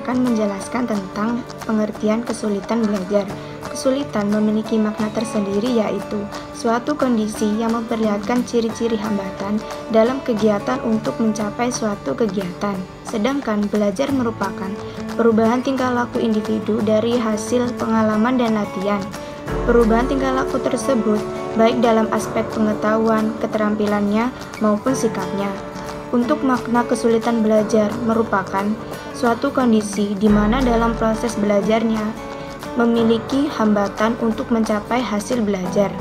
akan menjelaskan tentang pengertian kesulitan belajar. Kesulitan memiliki makna tersendiri, yaitu suatu kondisi yang memperlihatkan ciri-ciri hambatan dalam kegiatan untuk mencapai suatu kegiatan. Sedangkan belajar merupakan perubahan tingkah laku individu dari hasil pengalaman dan latihan. Perubahan tingkah laku tersebut baik dalam aspek pengetahuan, keterampilannya, maupun sikapnya. Untuk makna kesulitan belajar merupakan suatu kondisi di mana dalam proses belajarnya memiliki hambatan untuk mencapai hasil belajar.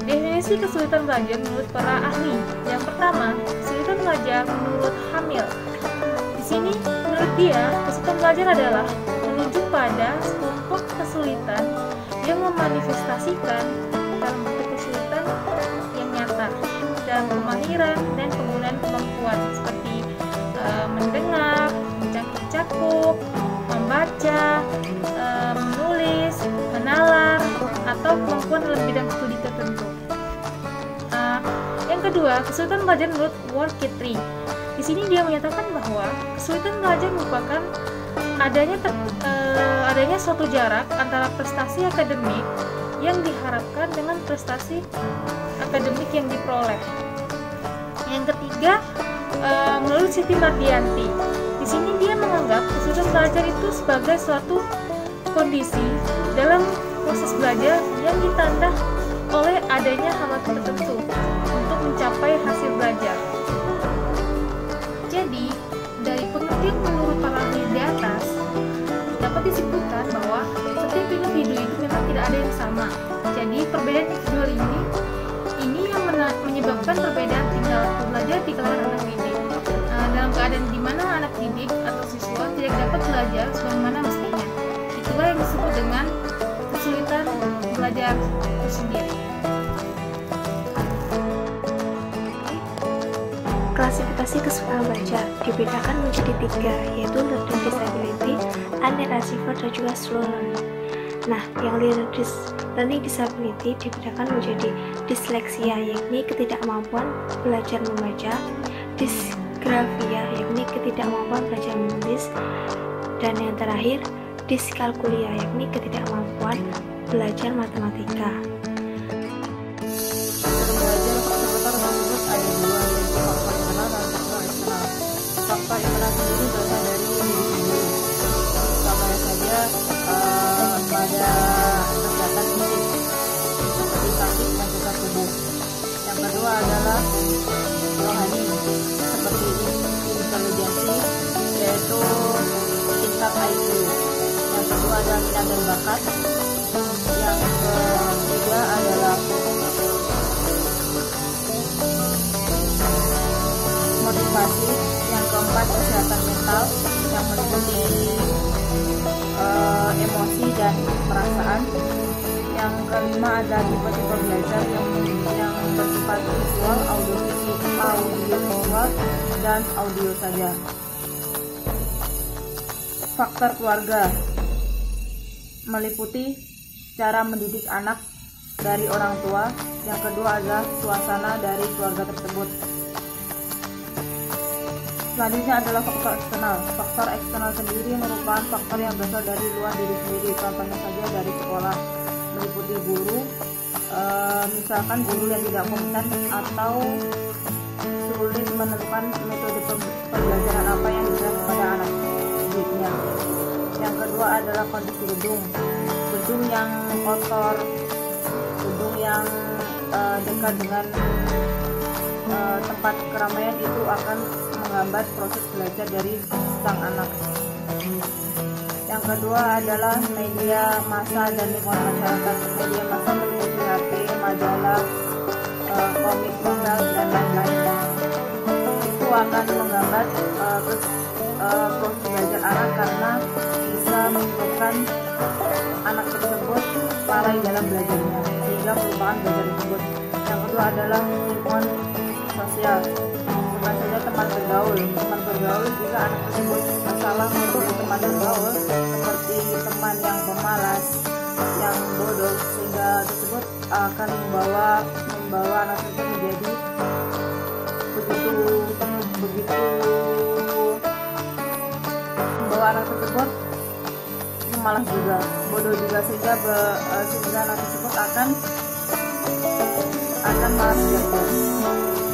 Definisi kesulitan belajar menurut para ahli. Yang pertama, kesulitan belajar menurut Hamill. Di sini, menurut dia, kesulitan belajar adalah menuju pada sekelompok kesulitan yang memanifestasikan dalam bentuk kesulitan yang nyata dalam kemahiran dan penggunaan kemampuan seperti mendengar, mencakup, membaca, menulis, menalar, atau kemampuan dalam bidang studi tertentu. Yang kedua, kesulitan belajar menurut Wolkitri. Di sini dia menyatakan bahwa kesulitan belajar merupakan adanya suatu jarak antara prestasi akademik yang diharapkan dengan prestasi akademik yang diperoleh. Yang ketiga, menurut Siti Mardianti, di sini dia menganggap kesulitan belajar itu sebagai suatu kondisi dalam proses belajar yang ditanda oleh adanya hambatan tertentu untuk mencapai hasil belajar. Jadi, dari pengertian menurut para ahli di atas, dapat disimpulkan bahwa setiap individu itu memang tidak ada yang sama. Jadi, perbedaan individual ini yang menyebabkan perbedaan tingkah laku belajar di kalangan anak didik. Dalam keadaan di mana anak didik atau siswa tidak dapat belajar sebagaimana mestinya. Itulah yang disebut dengan kesulitan belajar itu sendiri. Klasifikasi kesulitan belajar dibedakan menjadi 3, yaitu learning disability, unreceived, dan juga slow learning. Nah, yang learning disability dibedakan menjadi disleksia, yakni ketidakmampuan belajar membaca, disgrafia, yakni ketidakmampuan belajar menulis, dan yang terakhir diskalkulia, yakni ketidakmampuan belajar matematika. Faktor internal sendiri berasal dari individu. Contohnya saja pada kesehatan fisik seperti sakit dan susah tubuh. Yang kedua adalah rohani seperti intelijensi, yaitu tingkat IQ. Yang kedua adalah minat dan bakat. Yang ketiga adalah motivasi. Yang keempat, kesehatan mental yang meliputi emosi dan perasaan. Yang kelima ada tipe-tipe belajar yang bersifat visual, audiovisual, dan audio saja. Faktor keluarga meliputi cara mendidik anak dari orang tua. Yang kedua adalah suasana dari keluarga tersebut. Selanjutnya adalah faktor eksternal. Faktor eksternal sendiri merupakan faktor yang berasal dari luar diri sendiri. Contohnya saja dari sekolah, meliputi guru, misalkan guru yang tidak kompeten atau sulit menentukan metode pembelajaran apa yang diberikan kepada anak didiknya. Yang kedua adalah kondisi gedung yang kotor, gedung yang dekat dengan tempat keramaian itu akan menghambat proses belajar dari sang anak. Yang kedua adalah media massa dan lingkungan masyarakat. Media massa meliputi HP, majalah, komik, novel, dan lain-lain. Itu akan menghambat proses belajar anak karena bisa menyebabkan anak tersebut lalai dalam belajarnya sehingga melupakan belajar tersebut. Yang kedua adalah lingkungan sosial. Bukan saja teman bergaul jika anak tersebut salah memilih teman bergaul seperti teman yang pemalas, yang bodoh, sehingga tersebut akan membawa anak tersebut menjadi begitu malas juga, bodoh juga, sehingga anak tersebut akan malas belajar.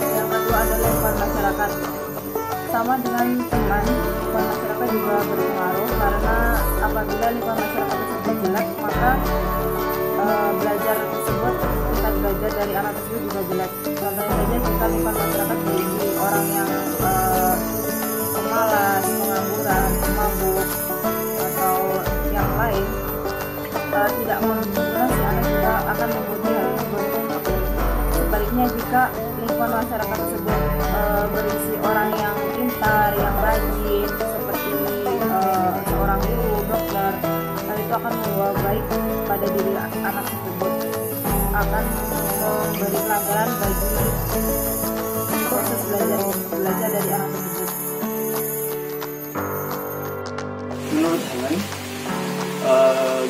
Yang kedua adalah lingkungan masyarakat. Sama dengan teman, lingkungan masyarakat juga berpengaruh, karena apabila lingkungan masyarakat tersebut jelek, maka belajar tersebut, tingkat belajar dari anak tersebut juga jelek. Contohnya saja, jika lingkungan masyarakat berisi orang yang pemalas, pengangguran, pemabuk, atau yang lain, tidak menguntungkan, si anak juga akan mengikuti hal tersebut. Sebaliknya, jika lingkungan masyarakat tersebut berisi orang yang pintar, yang rajin, seperti seorang guru, dokter, hal itu akan membawa baik pada diri anak tersebut, akan memberi pelajaran bagi proses belajar dari anak tersebut. Menurut Helen,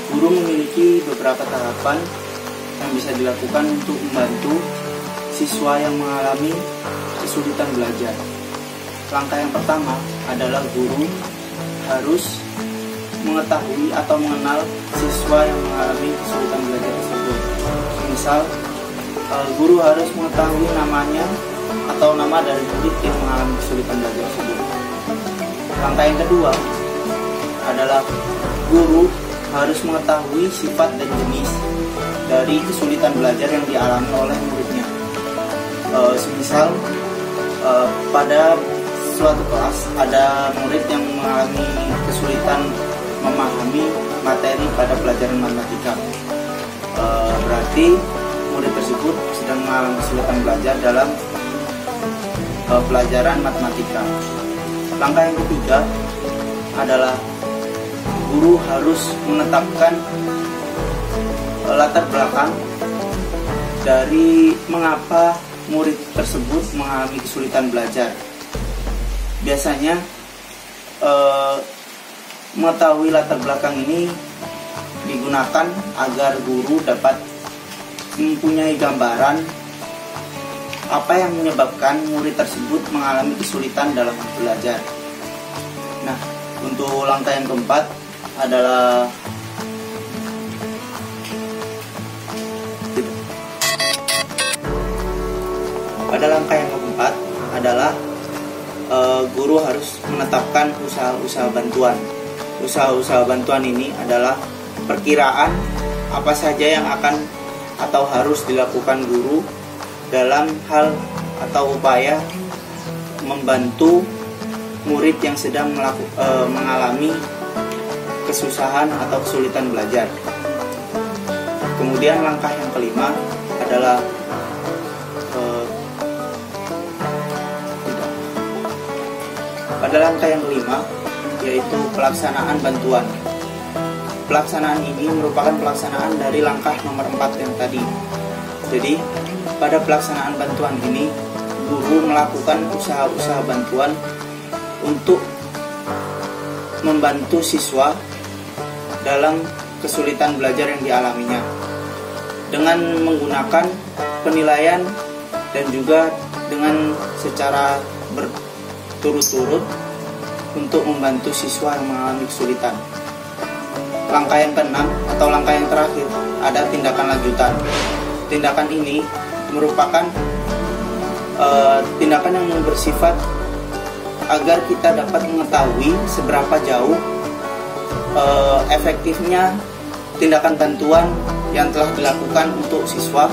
guru memiliki beberapa tahapan yang bisa dilakukan untuk membantu siswa yang mengalami kesulitan belajar. Langkah yang pertama adalah guru harus mengetahui atau mengenal siswa yang mengalami kesulitan belajar tersebut. Misal, guru harus mengetahui namanya atau nama dari murid yang mengalami kesulitan belajar tersebut. Langkah yang kedua adalah guru harus mengetahui sifat dan jenis dari kesulitan belajar yang dialami oleh muridnya. Semisal pada suatu kelas ada murid yang mengalami kesulitan memahami materi pada pelajaran matematika, berarti murid tersebut sedang mengalami kesulitan belajar dalam pelajaran matematika. Langkah yang ketiga adalah guru harus menetapkan latar belakang dari mengapa murid tersebut mengalami kesulitan belajar. Biasanya mengetahui latar belakang ini digunakan agar guru dapat mempunyai gambaran apa yang menyebabkan murid tersebut mengalami kesulitan dalam belajar. Nah, untuk langkah yang keempat adalah guru harus menetapkan usaha-usaha bantuan. Usaha-usaha bantuan ini adalah perkiraan apa saja yang akan atau harus dilakukan guru dalam hal atau upaya membantu murid yang sedang mengalami kesusahan atau kesulitan belajar. Kemudian langkah yang kelima adalah pada langkah yang kelima, yaitu pelaksanaan bantuan. Pelaksanaan ini merupakan pelaksanaan dari langkah nomor 4 yang tadi. Jadi, pada pelaksanaan bantuan ini, guru melakukan usaha-usaha bantuan untuk membantu siswa dalam kesulitan belajar yang dialaminya, dengan menggunakan penilaian dan juga dengan secara berturut-turut untuk membantu siswa yang mengalami kesulitan. Langkah yang keenam atau langkah yang terakhir ada tindakan lanjutan. Tindakan ini merupakan tindakan yang bersifat agar kita dapat mengetahui seberapa jauh efektifnya tindakan bantuan yang telah dilakukan untuk siswa,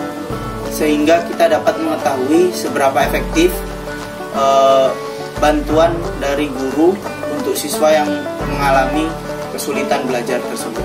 sehingga kita dapat mengetahui seberapa efektif bantuan dari guru untuk siswa yang mengalami kesulitan belajar tersebut.